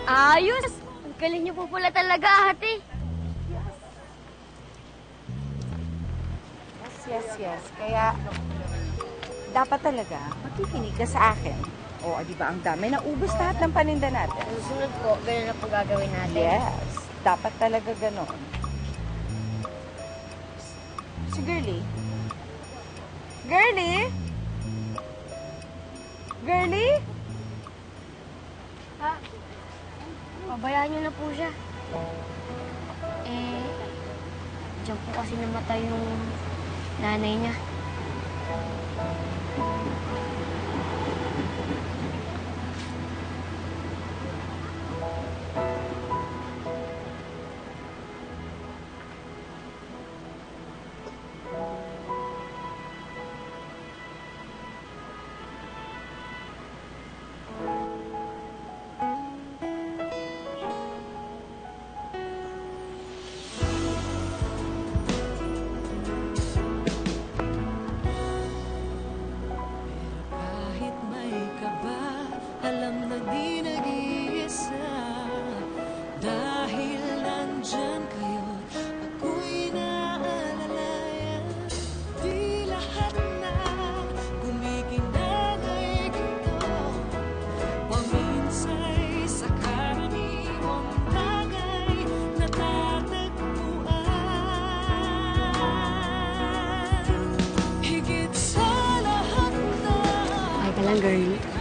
Ayos! Ang galing niyo po pala talaga, ate. Yes. Kaya, dapat talaga, makikinig ka sa akin. O, di ba, ang dami. Naubos lahat ng paninda natin. Susunod po, ganun na po gagawin natin. Yes. Dapat talaga ganon. Si Girlie? Girlie? Girlie? Ha? Pabayaan niyo na po siya. Diyan po kasi namatay yung nanay niya. Kahit may kaba, alam na di nag-iisa. Dahil nandyan kayo, ako'y naalalayan. Di lahat na gumiginang ay ganito. Paminsay sa karaniwang bagay natatagpuan. Higit sa lahat na Ay ka lang, girl.